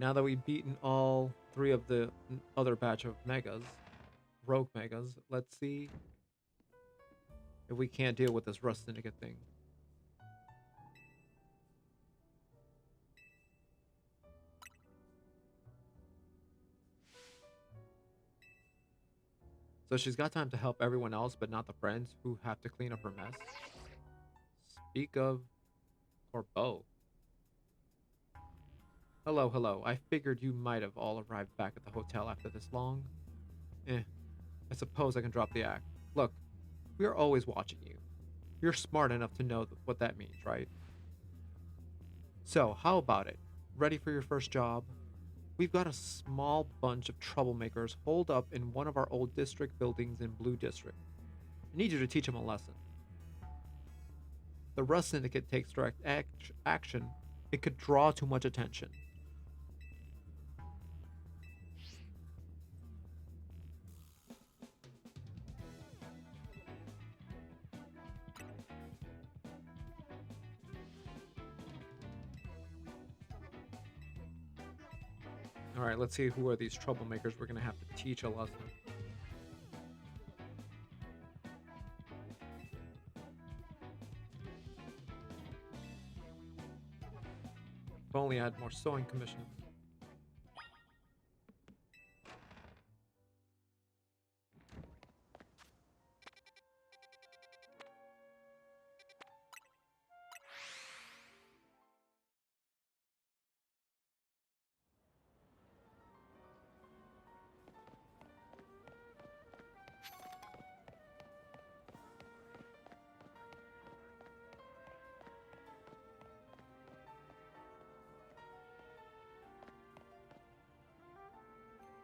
now that we've beaten all three of the other batch of megas, rogue megas, let's see if we can't deal with this Rust Syndicate thing. So she's got time to help everyone else, but not the friends who have to clean up her mess. Speak of Corbeau. Hello, hello. I figured you might have all arrived back at the hotel after this long. Eh, I suppose I can drop the act. Look, we are always watching you. You're smart enough to know what that means, right? So, how about it? Ready for your first job? We've got a small bunch of troublemakers holed up in one of our old district buildings in Blue District. I need you to teach them a lesson. The Rust Syndicate takes direct action. It could draw too much attention. Alright, let's see who are these troublemakers we're gonna have to teach a lesson. If only I had more sewing commissions.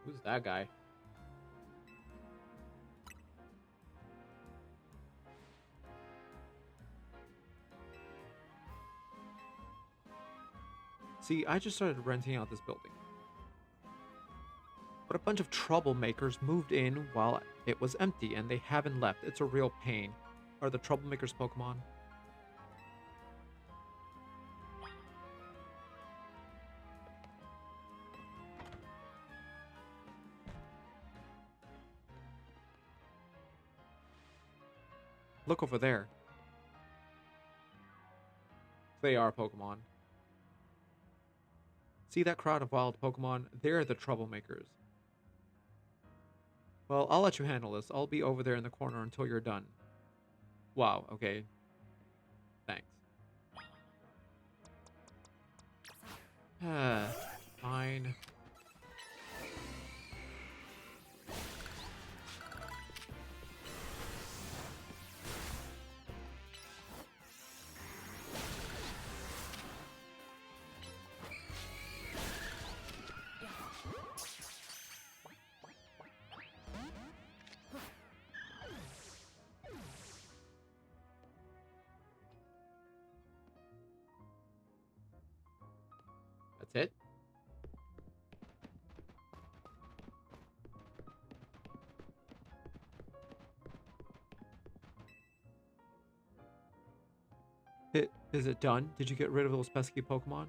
Who's that guy? See, I just started renting out this building. But a bunch of troublemakers moved in while it was empty and they haven't left. It's a real pain. Are the troublemakers Pokemon? Look over there. They are Pokemon. See that crowd of wild Pokemon? They're the troublemakers. Well, I'll let you handle this. I'll be over there in the corner until you're done. Wow, okay. Thanks. Fine. That's it? Is it done? Did you get rid of those pesky Pokemon?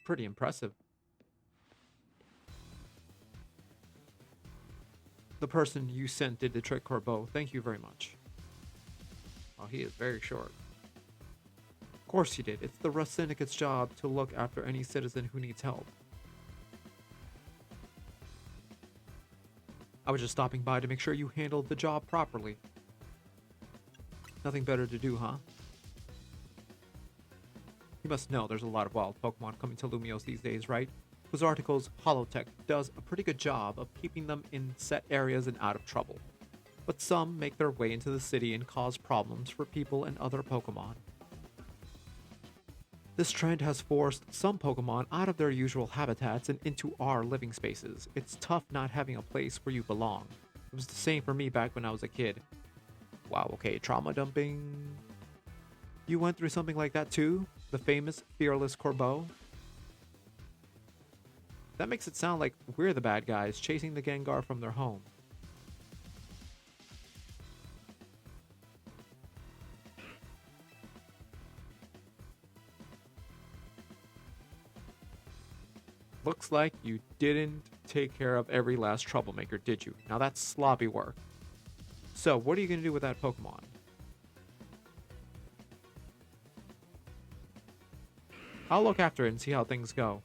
Pretty impressive. The person you sent did the trick, Corbeau. Thank you very much. Oh, he is very short. Of course he did. It's the Rust Syndicate's job to look after any citizen who needs help. I was just stopping by to make sure you handled the job properly. Nothing better to do, huh? You must know there's a lot of wild Pokemon coming to Lumios these days, right? Those articles, Holotech does a pretty good job of keeping them in set areas and out of trouble. But some make their way into the city and cause problems for people and other Pokemon. This trend has forced some Pokemon out of their usual habitats and into our living spaces. It's tough not having a place where you belong. It was the same for me back when I was a kid. Wow, okay, trauma dumping. You went through something like that too? The famous fearless Corbeau? That makes it sound like we're the bad guys chasing the Gengar from their home. Looks like you didn't take care of every last troublemaker, did you? Now that's sloppy work. So, what are you going to do with that Pokemon? I'll look after it and see how things go.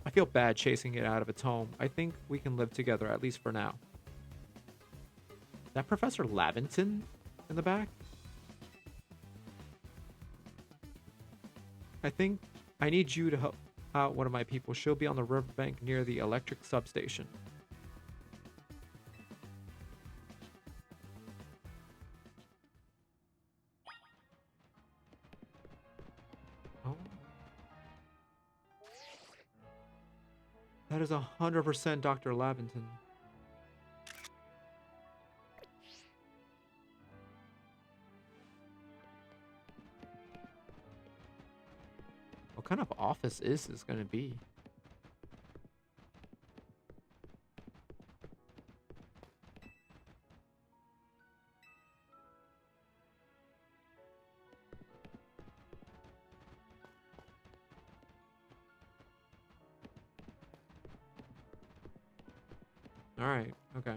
I feel bad chasing it out of its home. I think we can live together, at least for now. That Professor Laventon in the back? I think I need you to help out one of my people. She'll be on the riverbank near the electric substation. Oh. That is 100% Dr. Laventon. What kind of office is this going to be? Alright, okay.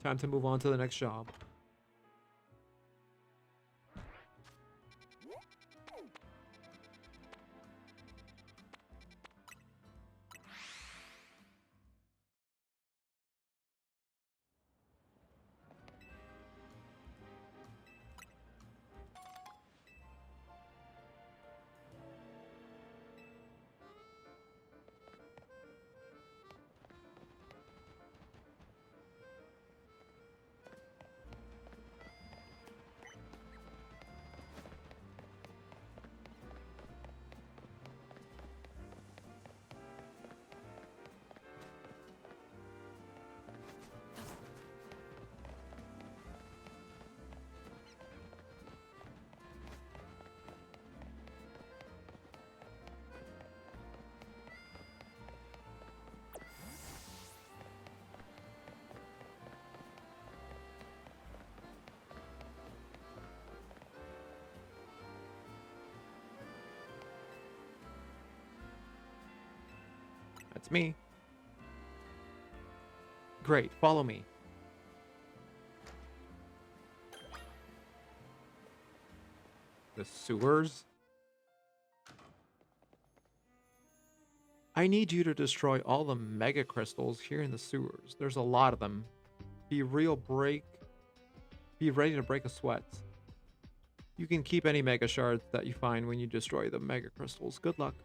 Time to move on to the next job. That's me. Great, follow me. The sewers? I need you to destroy all the mega crystals here in the sewers. There's a lot of them. Be ready to break a sweat. You can keep any mega shards that you find when you destroy the mega crystals. Good luck.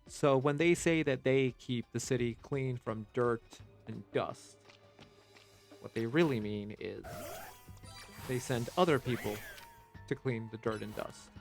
So when they say that they keep the city clean from dirt and dust, what they really mean is they send other people to clean the dirt and dust.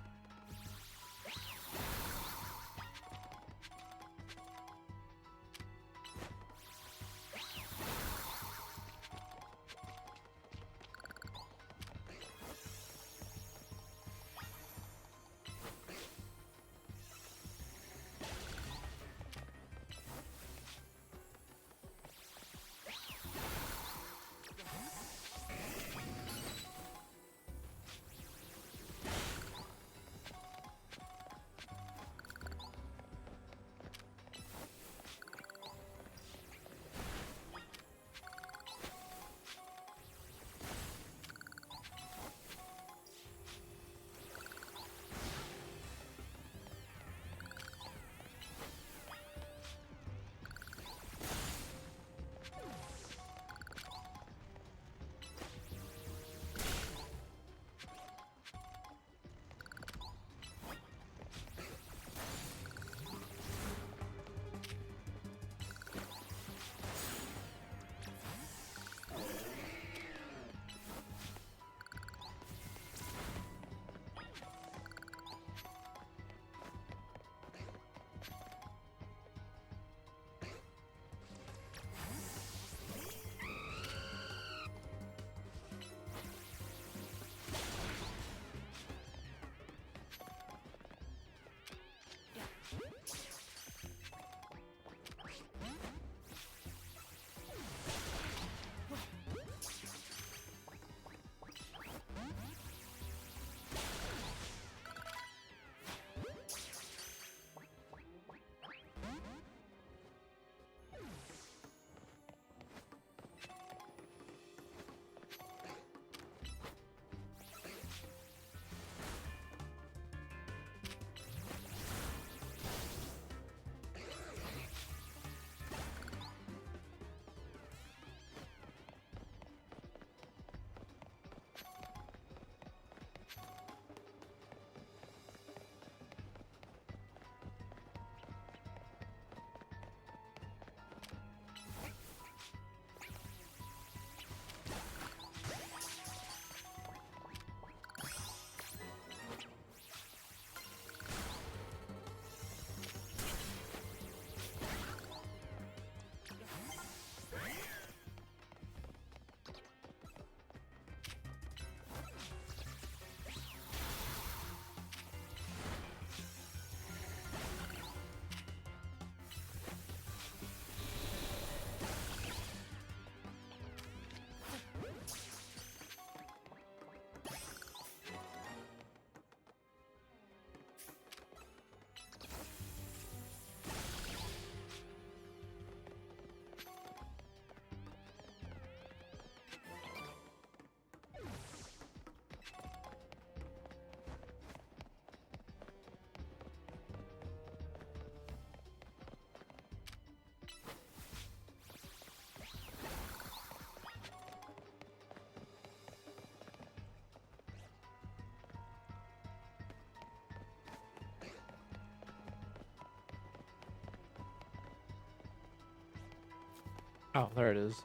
Oh, there it is.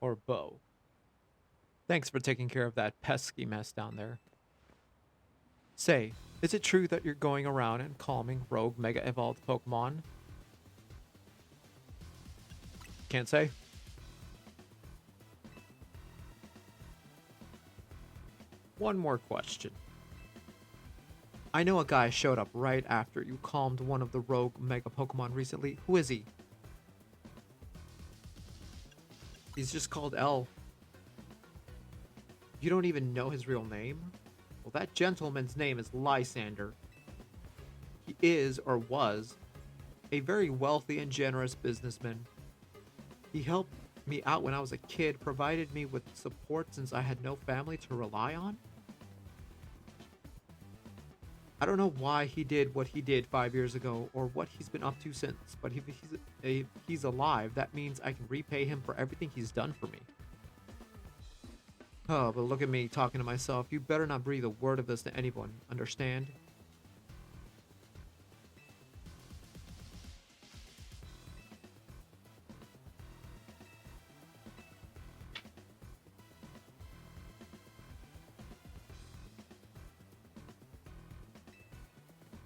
Corbeau. Thanks for taking care of that pesky mess down there. Say, is it true that you're going around and calming rogue Mega Evolved Pokemon? Can't say. One more question. I know a guy showed up right after you calmed one of the rogue Mega Pokemon recently. Who is he? He's just called L. You don't even know his real name? Well, that gentleman's name is Lysander. He is, or was, a very wealthy and generous businessman. He helped me out when I was a kid, provided me with support since I had no family to rely on. I don't know why he did what he did 5 years ago or what he's been up to since, but if he's alive, that means I can repay him for everything he's done for me. Oh, but look at me talking to myself. You better not breathe a word of this to anyone, understand?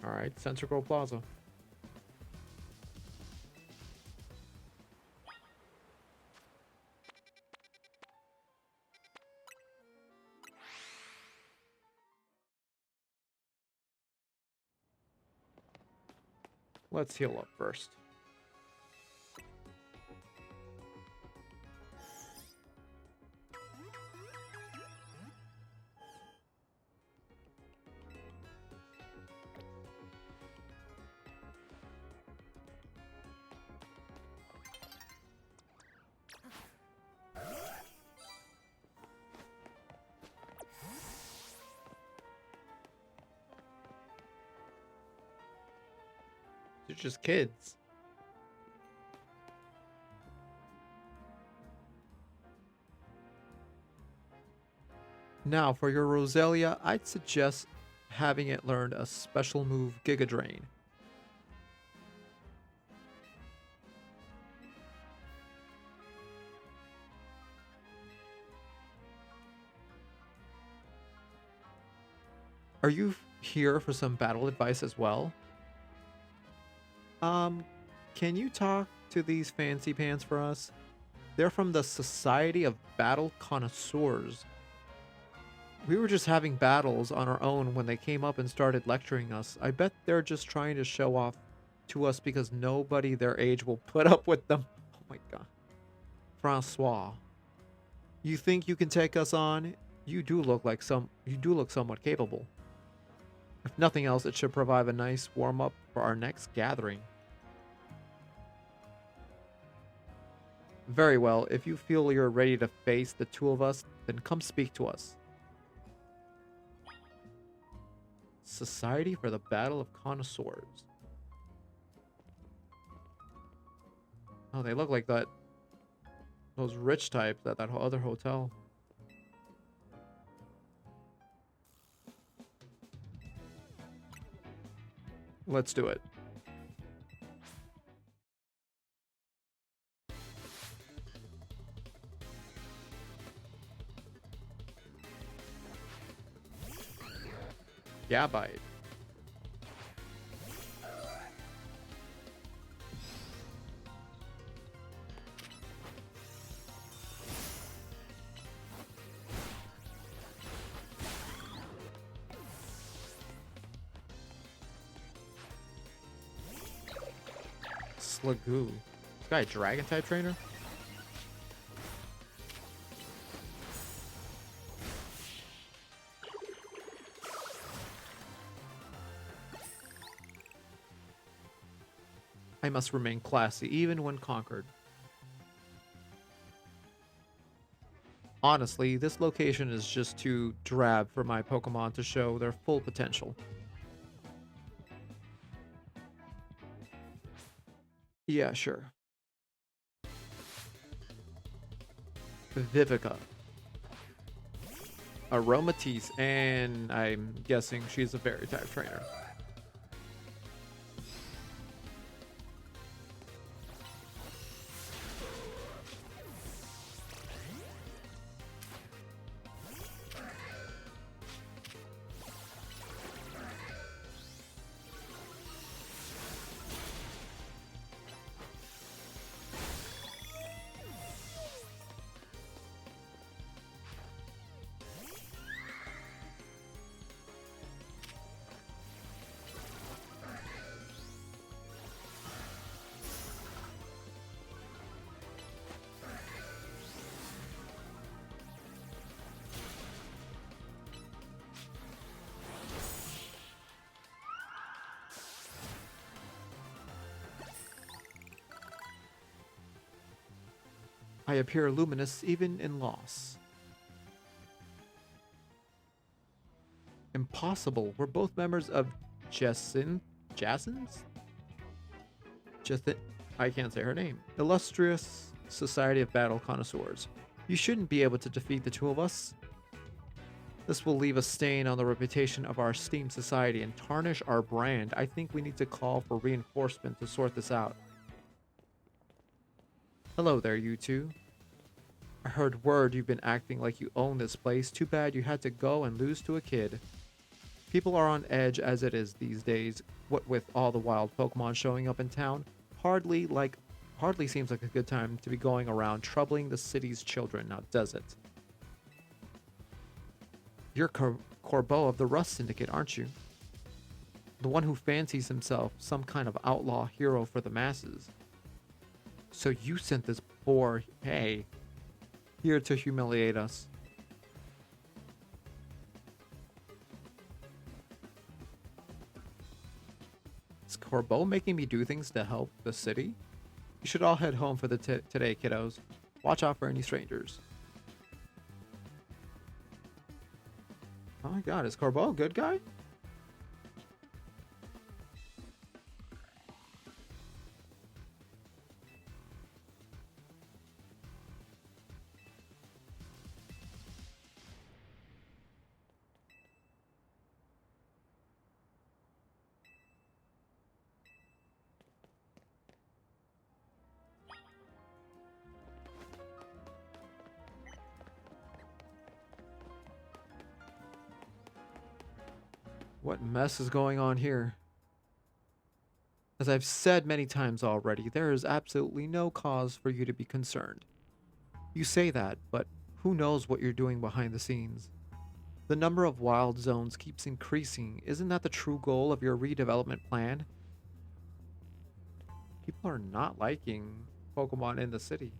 Alright, Central Plaza. Let's heal up first. They're just kids. Now, for your Roselia, I'd suggest having it learn a special move, Giga Drain. Are you here for some battle advice as well? Um, can you talk to these fancy pants for us? They're from the Society of Battle Connoisseurs. We were just having battles on our own when they came up and started lecturing us. I bet they're just trying to show off to us because nobody their age will put up with them. Oh my god. Francois. You think you can take us on? You do look somewhat capable. If nothing else, it should provide a nice warm-up for our next gathering. Very well, if you feel you're ready to face the two of us, then come speak to us. Society for the Battle of Connoisseurs. Oh, they look like those rich types at that other hotel. Let's do it. Gabite. Slagoo. This guy a dragon type trainer? I must remain classy even when conquered. Honestly, this location is just too drab for my Pokemon to show their full potential. Yeah, sure. Vivica. Aromatisse, and I'm guessing she's a fairy type trainer. I appear luminous even in loss. Impossible. We're both members of Jason's? Jathin. I can't say her name. Illustrious Society of Battle Connoisseurs. You shouldn't be able to defeat the two of us. This will leave a stain on the reputation of our esteemed society and tarnish our brand. I think we need to call for reinforcement to sort this out. Hello there, you two. I heard word you've been acting like you own this place. Too bad you had to go and lose to a kid. People are on edge as it is these days. What with all the wild Pokemon showing up in town, hardly seems like a good time to be going around troubling the city's children, now does it? You're Corbeau of the Rust Syndicate, aren't you? The one who fancies himself some kind of outlaw hero for the masses. So you sent this poor, hey, here to humiliate us. Is Corbeau making me do things to help the city? You should all head home for the today, kiddos. Watch out for any strangers. Oh my god, is Corbeau a good guy? What mess is going on here? As I've said many times already, there is absolutely no cause for you to be concerned. You say that, but who knows what you're doing behind the scenes? The number of wild zones keeps increasing. Isn't that the true goal of your redevelopment plan? People are not liking Pokemon in the city.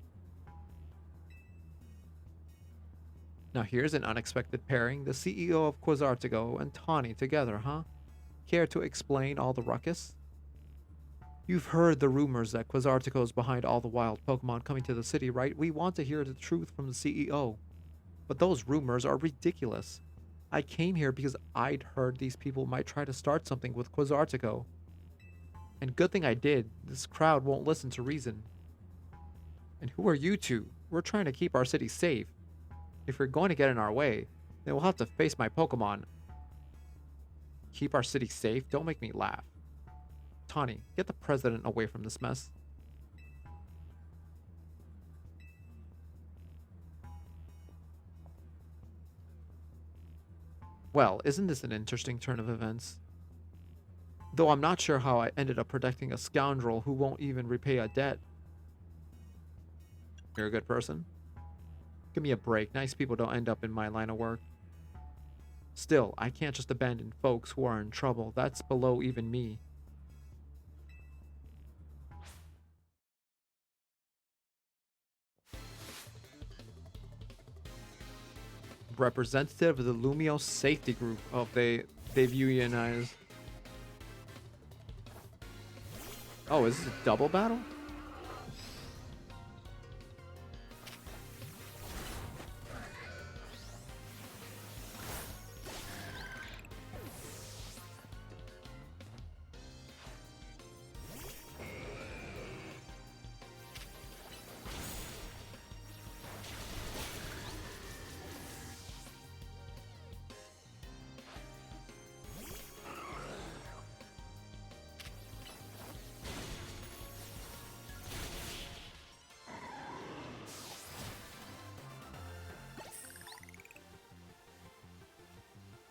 Now here's an unexpected pairing, the CEO of Quasartigo and Taunie together, huh? Care to explain all the ruckus? You've heard the rumors that Quasartigo is behind all the wild Pokemon coming to the city, right? We want to hear the truth from the CEO. But those rumors are ridiculous. I came here because I'd heard these people might try to start something with Quasartigo. And good thing I did. This crowd won't listen to reason. And who are you two? We're trying to keep our city safe. If you're going to get in our way, then we'll have to face my Pokemon. Keep our city safe? Don't make me laugh. Taunie, get the president away from this mess. Well, isn't this an interesting turn of events? Though I'm not sure how I ended up protecting a scoundrel who won't even repay a debt. You're a good person? Give me a break. Nice people don't end up in my line of work. Still, I can't just abandon folks who are in trouble. That's below even me. Representative of the Lumio Safety Group. Oh, they've unionized. Oh, is this a double battle?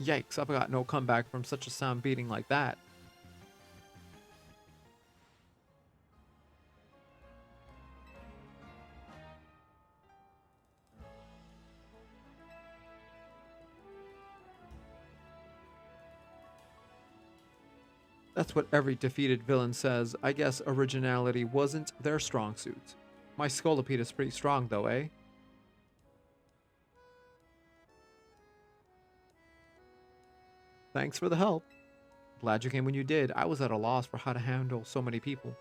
Yikes, I've got no comeback from such a sound beating like that. That's what every defeated villain says. I guess originality wasn't their strong suit. My Scolipede is pretty strong though, eh? Thanks for the help. Glad you came when you did. I was at a loss for how to handle so many people.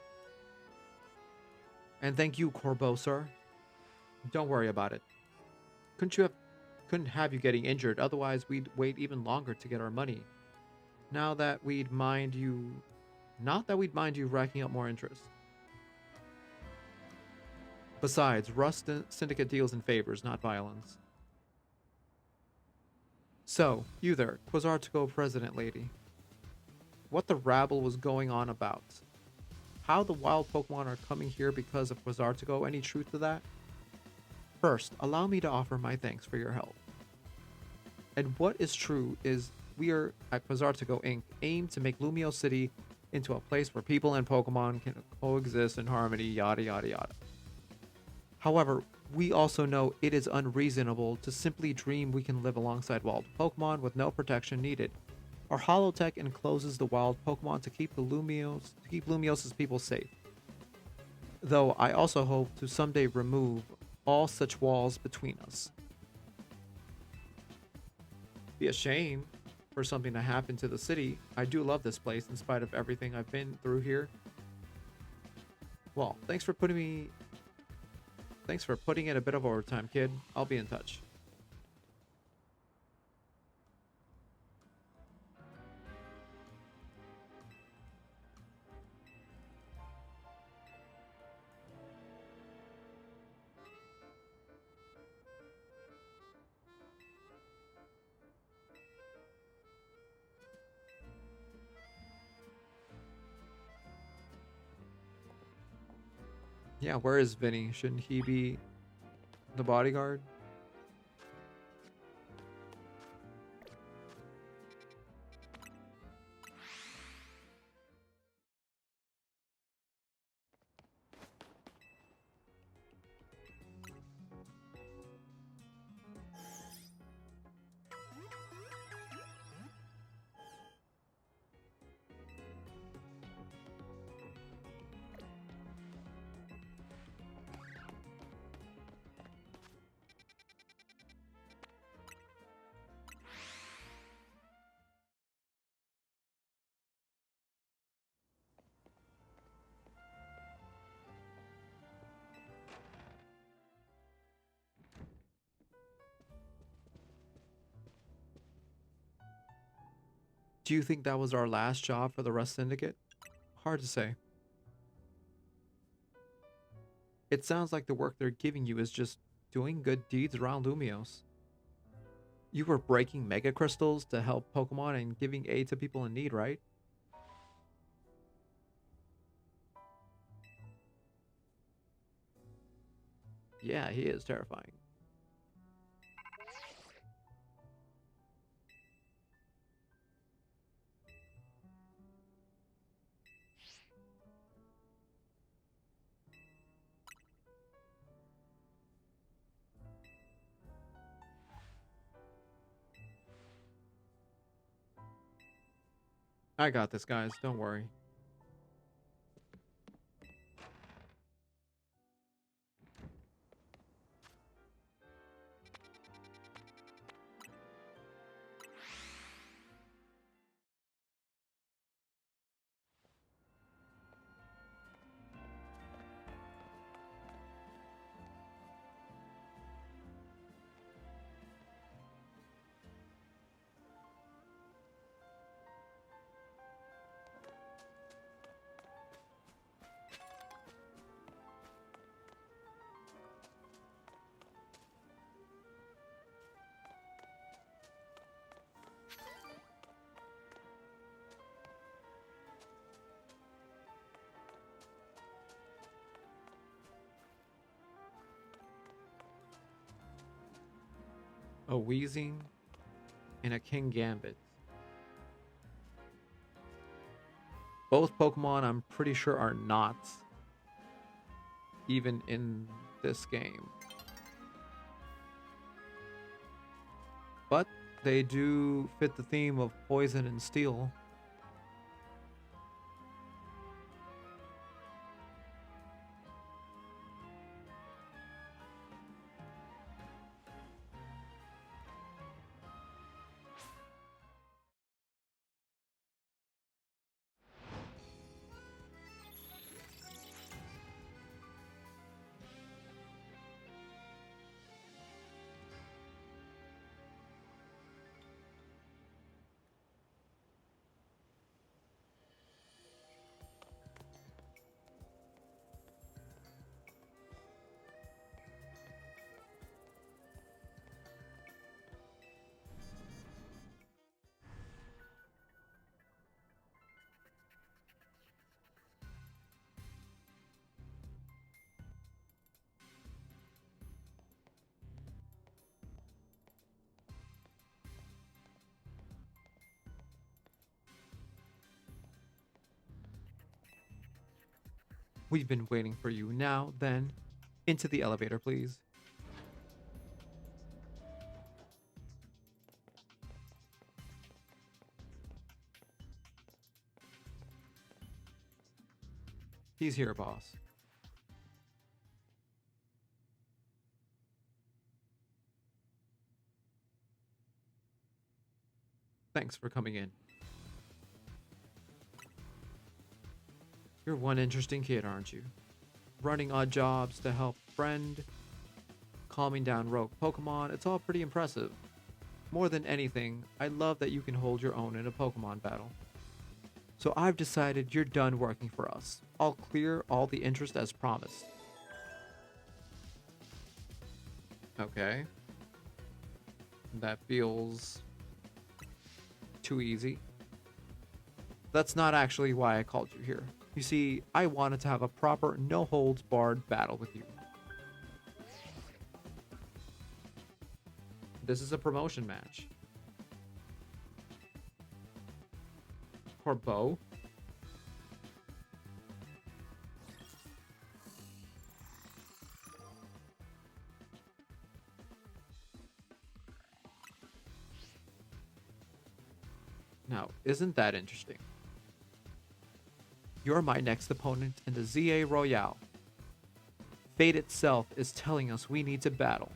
And thank you, Corbeau, sir. Don't worry about it. Couldn't you have couldn't have you getting injured, otherwise we'd wait even longer to get our money. Now that we'd mind you Not that we'd mind you racking up more interest. Besides, Rust Syndicate deals in favors, not violence. So, you there, Quasartico President Lady. What the rabble was going on about? How the wild Pokemon are coming here because of Quasartico? Any truth to that? First, allow me to offer my thanks for your help. And what is true is we are at Quasartico Inc. aim to make Lumio City into a place where people and Pokemon can coexist in harmony, yada yada yada. However, we also know it is unreasonable to simply dream we can live alongside wild Pokemon with no protection needed. Our holotech encloses the wild Pokemon to keep Lumios's people safe. Though I also hope to someday remove all such walls between us. Be a shame for something to happen to the city. I do love this place in spite of everything I've been through here. Well, thanks for putting in a bit of overtime, kid. I'll be in touch. Yeah, where is Vinny? Shouldn't he be the bodyguard? Do you think that was our last job for the Rust Syndicate? Hard to say. It sounds like the work they're giving you is just doing good deeds around Lumios. You were breaking mega crystals to help Pokemon and giving aid to people in need, right? Yeah, he is terrifying. I got this, guys. Don't worry. A Wheezing and a King Gambit. Both Pokemon, I'm pretty sure, are not even in this game. But they do fit the theme of poison and steel. We've been waiting for you. Now, then, into the elevator, please. He's here, boss. Thanks for coming in. You're one interesting kid, aren't you? Running odd jobs to help friend, calming down rogue Pokemon, it's all pretty impressive. More than anything, I love that you can hold your own in a Pokemon battle. So I've decided you're done working for us. I'll clear all the interest as promised. Okay. That feels too easy. That's not actually why I called you here. You see, I wanted to have a proper no-holds-barred battle with you. This is a promotion match. Corbeau? Now, isn't that interesting? You're my next opponent in the ZA Royale. Fate itself is telling us we need to battle.